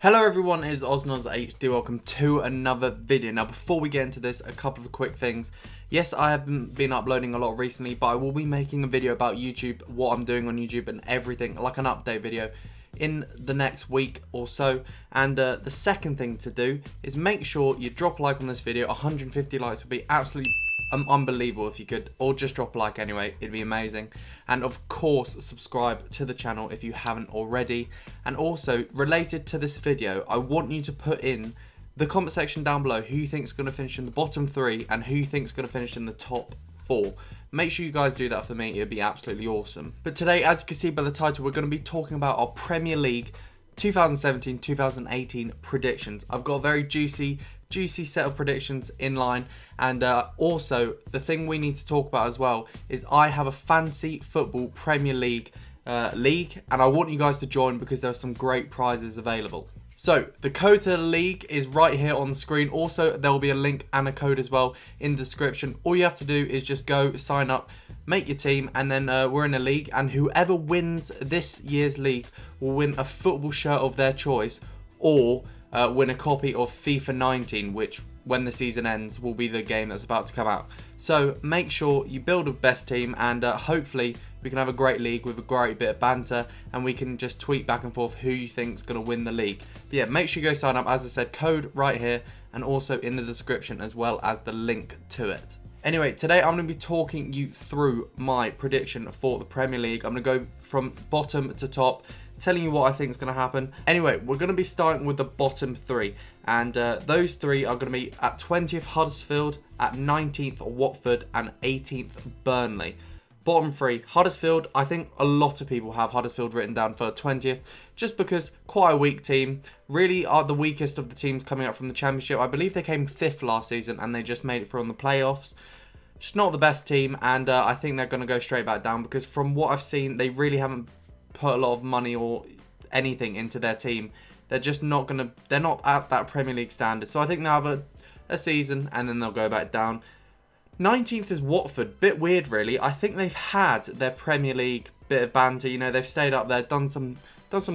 Hello everyone, it's OzNozHD. Welcome to another video. Now before we get into this, a couple of quick things. Yes, I haven't been uploading a lot recently, but I will be making a video about YouTube, what I'm doing on YouTube and everything, like an update video in the next week or so. And the second thing to do is make sure you drop a like on this video. 150 likes would be absolutely unbelievable if you could, or just drop a like anyway, it'd be amazing. And of course subscribe to the channel if you haven't already. And also related to this video, I want you to put in the comment section down below who you think is going to finish in the bottom 3 and who you think is going to finish in the top 4. Make sure you guys do that for me, it'd be absolutely awesome. But today, as you can see by the title, we're going to be talking about our Premier League 2017-2018 predictions. I've got a very juicy set of predictions in line, and also the thing we need to talk about as well is I have a fantasy football Premier League league, and I want you guys to join because there are some great prizes available. So the code to the league is right here on the screen. Also, there will be a link and a code as well in the description. All you have to do is just go sign up, make your team, and then we're in a league, and whoever wins this year's league will win a football shirt of their choice, or win a copy of FIFA 19, which when the season ends will be the game that's about to come out. So make sure you build a best team, and hopefully we can have a great league with a great bit of banter, and we can just tweet back and forth who you think is going to win the league. But yeah, make sure you go sign up. As I said, code right here and also in the description, as well as the link to it. Anyway, today I'm going to be talking you through my prediction for the Premier League. I'm going to go from bottom to top, telling you what I think is going to happen. Anyway, we're going to be starting with the bottom 3, and those 3 are going to be at 20th Huddersfield, at 19th Watford, and 18th Burnley. Bottom 3, Huddersfield. I think a lot of people have Huddersfield written down for 20th, just because quite a weak team, really are the weakest of the teams coming up from the Championship. I believe they came 5th last season and they just made it through on the playoffs. Just not the best team, and I think they're going to go straight back down, because from what I've seen, they really haven't put a lot of money or anything into their team. They're just not going to, they're not at that Premier League standard. So I think they'll have a season and then they'll go back down. 19th is Watford. Bit weird really. I think they've had their Premier League bit of banter, you know, they've stayed up there, done some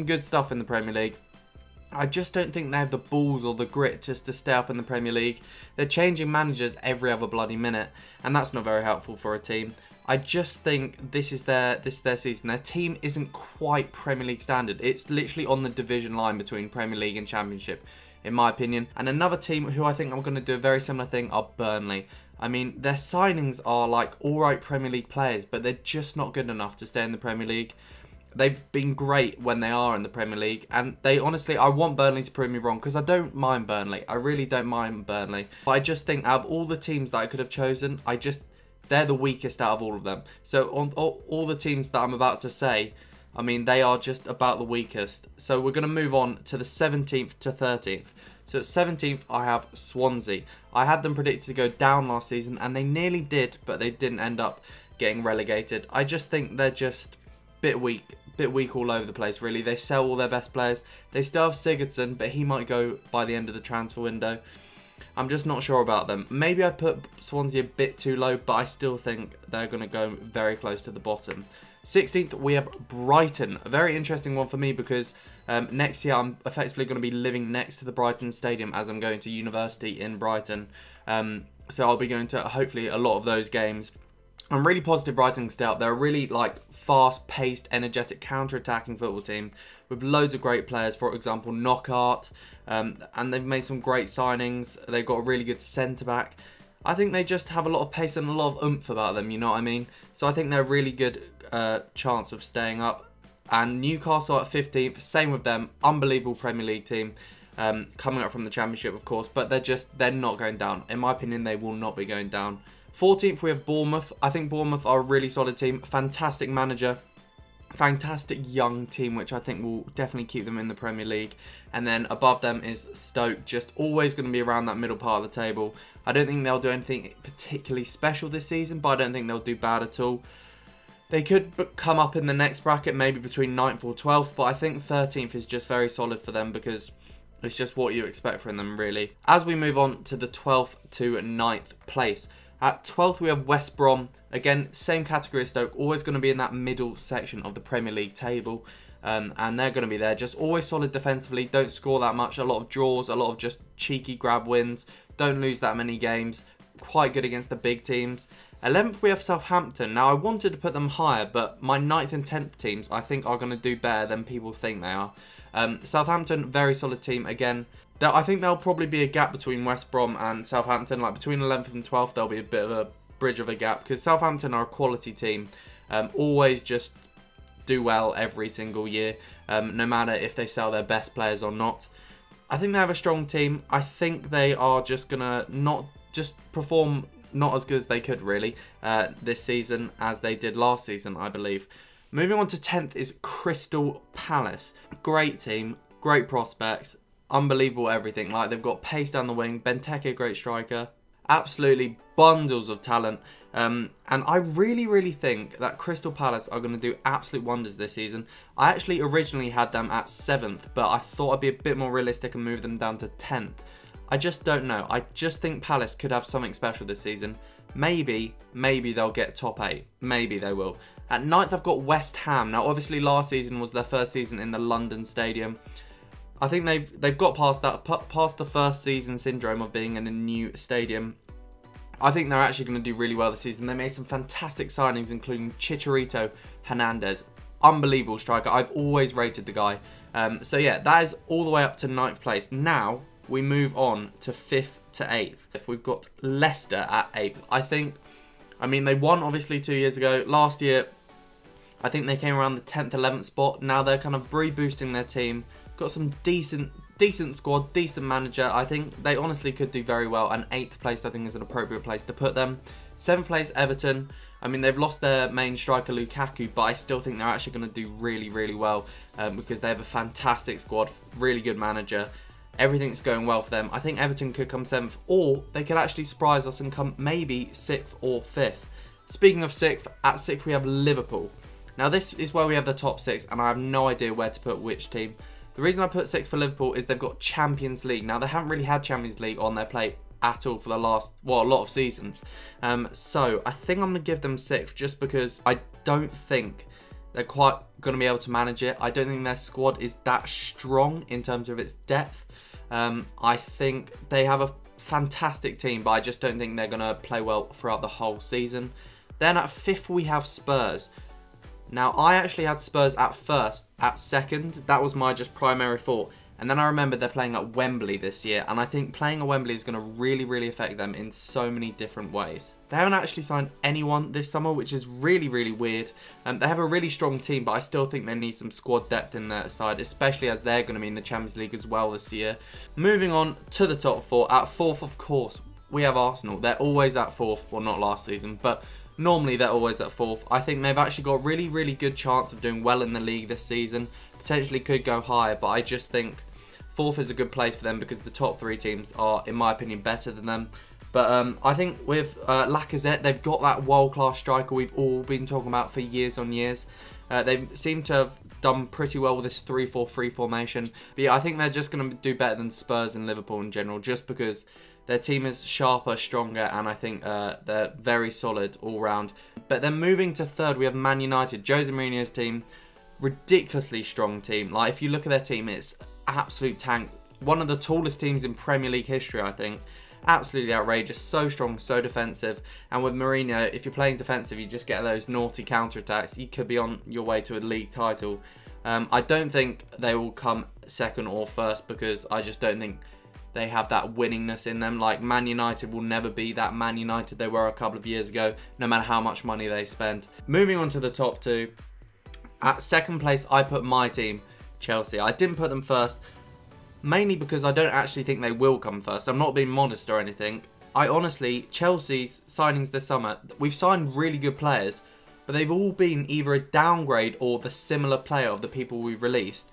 good stuff in the Premier League. I just don't think they have the balls or the grit just to stay up in the Premier League. They're changing managers every other bloody minute, and that's not very helpful for a team. I just think this is their season. Their team isn't quite Premier League standard. It's literally on the division line between Premier League and Championship, in my opinion. And another team who I think I'm going to do a very similar thing are Burnley. I mean, their signings are like alright Premier League players, but they're just not good enough to stay in the Premier League. They've been great when they are in the Premier League, and they honestly, I want Burnley to prove me wrong, because I don't mind Burnley. I really don't mind Burnley. But I just think out of all the teams that I could have chosen, they're the weakest out of all of them. So on all the teams that I'm about to say, I mean, they are just about the weakest. So we're going to move on to the 17th to 13th. So at 17th, I have Swansea. I had them predicted to go down last season, and they nearly did, but they didn't end up getting relegated. I just think they're just a bit weak all over the place, really. They sell all their best players. They still have Sigurdsson, but he might go by the end of the transfer window. I'm just not sure about them. Maybe I put Swansea a bit too low, but I still think they're going to go very close to the bottom. 16th, we have Brighton. A very interesting one for me, because next year I'm effectively going to be living next to the Brighton Stadium, as I'm going to university in Brighton. So I'll be going to hopefully a lot of those games. I'm really positive Brighton can stay up. They're a really fast-paced, energetic, counter-attacking football team with loads of great players. For example, Knockaert, and they've made some great signings. They've got a really good centre-back. I think they just have a lot of pace and a lot of oomph about them, you know what I mean? So I think they're a really good chance of staying up. And Newcastle at 15th, same with them. Unbelievable Premier League team. Coming up from the Championship, of course, but they're not going down. In my opinion, they will not be going down. 14th, we have Bournemouth. I think Bournemouth are a really solid team. Fantastic manager. Fantastic young team, which I think will definitely keep them in the Premier League. And then above them is Stoke. Just always going to be around that middle part of the table. I don't think they'll do anything particularly special this season, but I don't think they'll do bad at all. They could come up in the next bracket, maybe between 9th or 12th, but I think 13th is just very solid for them, because it's just what you expect from them, really. As we move on to the 12th to 9th place. At 12th, we have West Brom. Again, same category as Stoke, always going to be in that middle section of the Premier League table. and they're going to be there. Just always solid defensively, don't score that much, a lot of draws, a lot of just cheeky grab wins, don't lose that many games, quite good against the big teams. 11th we have Southampton. Now I wanted to put them higher, but my 9th and 10th teams I think are going to do better than people think they are. Southampton, very solid team again. I think there'll probably be a gap between West Brom and Southampton, like between 11th and 12th there'll be a bit of a bridge of a gap, because Southampton are a quality team, always just do well every single year, no matter if they sell their best players or not. I think they have a strong team. I think they are just gonna not just perform not as good as they could really this season as they did last season, I believe. Moving on to 10th is Crystal Palace. Great team, great prospects, unbelievable everything. Like, they've got pace down the wing, Benteke, great striker, absolutely bundles of talent. And I really think that Crystal Palace are going to do absolute wonders this season. I actually originally had them at 7th, but I thought I'd be a bit more realistic and move them down to 10th. I just don't know. I just think Palace could have something special this season. Maybe they'll get top 8. Maybe they will. At 9th, I've got West Ham. Now, obviously, last season was their first season in the London Stadium. I think they've got past that, past the first season syndrome of being in a new stadium. I think they're actually going to do really well this season. They made some fantastic signings, including Chicharito Hernandez. Unbelievable striker. I've always rated the guy. So yeah, that is all the way up to 9th place. Now, we move on to 5th to 8th. If we've got Leicester at 8th, I mean, they won obviously 2 years ago. Last year, I think they came around the 10th, 11th spot. Now they're kind of reboosting their team. Got some decent squad, decent manager. I think they honestly could do very well. And 8th place, I think, is an appropriate place to put them. 7th place, Everton. I mean, they've lost their main striker, Lukaku, but I still think they're actually going to do really well because they have a fantastic squad, really good manager. Everything's going well for them. I think Everton could come 7th, or they could actually surprise us and come maybe 6th or 5th. Speaking of 6th, at 6th we have Liverpool. Now this is where we have the top 6, and I have no idea where to put which team. The reason I put 6th for Liverpool is they've got Champions League. Now they haven't really had Champions League on their plate at all for the last, well, a lot of seasons. So I think I'm going to give them 6th just because I don't think they're quite going to be able to manage it. I don't think their squad is that strong in terms of its depth. I think they have a fantastic team, but I just don't think they're going to play well throughout the whole season. Then at 5th we have Spurs. Now I actually had Spurs at 1st, at 2nd. That was my just primary thought. And then I remembered they're playing at Wembley this year, and I think playing at Wembley is going to really affect them in so many different ways. They haven't actually signed anyone this summer, which is really weird. They have a really strong team, but I still think they need some squad depth in their side, especially as they're going to be in the Champions League as well this year. Moving on to the top 4, at 4th, of course, we have Arsenal. They're always at 4th, well, not last season, but normally they're always at 4th. I think they've actually got a really good chance of doing well in the league this season. Potentially could go higher, but I just think 4th is a good place for them because the top 3 teams are, in my opinion, better than them. But I think with Lacazette, they've got that world-class striker we've all been talking about for years on years. They seem to have done pretty well with this 3-4-3 formation. But yeah, I think they're just going to do better than Spurs and Liverpool in general, just because their team is sharper, stronger, and I think they're very solid all round. But then moving to 3rd, we have Man United, Jose Mourinho's team. Ridiculously strong team. Like, if you look at their team, it's absolute tank. One of the tallest teams in Premier League history, I think. Absolutely outrageous, so strong, so defensive. And with Mourinho, if you're playing defensive, you just get those naughty counter-attacks. You could be on your way to a league title. I don't think they will come 2nd or 1st because I just don't think they have that winningness in them. Like, Man United will never be that Man United they were a couple of years ago, no matter how much money they spend. Moving on to the top 2. At 2nd place, I put my team, Chelsea. I didn't put them 1st. Mainly because I don't actually think they will come 1st. I'm not being modest or anything. Chelsea's signings this summer, we've signed really good players, but they've all been either a downgrade or the similar player of the people we've released.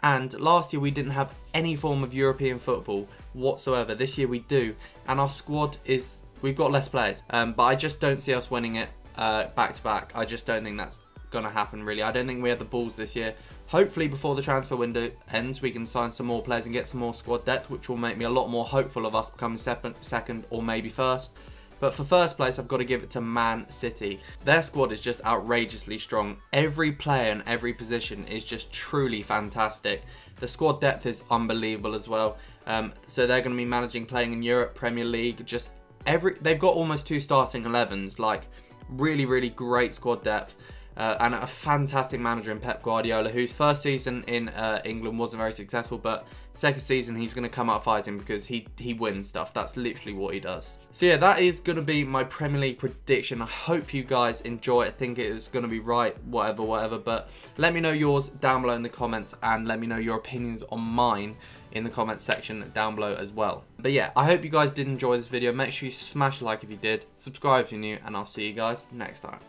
And last year we didn't have any form of European football whatsoever. This year we do, and our squad is, we've got less players. But I just don't see us winning it back to back. I just don't think that's going to happen really. I don't think we have the balls this year. Hopefully before the transfer window ends we can sign some more players and get some more squad depth, which will make me a lot more hopeful of us becoming 2nd or maybe 1st. But for first place, I've got to give it to Man City. Their squad is just outrageously strong. Every player in every position is just truly fantastic. The squad depth is unbelievable as well. So they're going to be managing playing in Europe, Premier League, just they've got almost 2 starting 11s, like really, really great squad depth. And a fantastic manager in Pep Guardiola, whose first season in England wasn't very successful, but second season he's going to come out fighting because he wins stuff. That's literally what he does. So yeah, that is going to be my Premier League prediction. I hope you guys enjoy it. I think it is going to be right, whatever. But let me know yours down below in the comments, and let me know your opinions on mine in the comments section down below as well. But yeah, I hope you guys did enjoy this video. Make sure you smash a like if you did, subscribe if you're new, and I'll see you guys next time.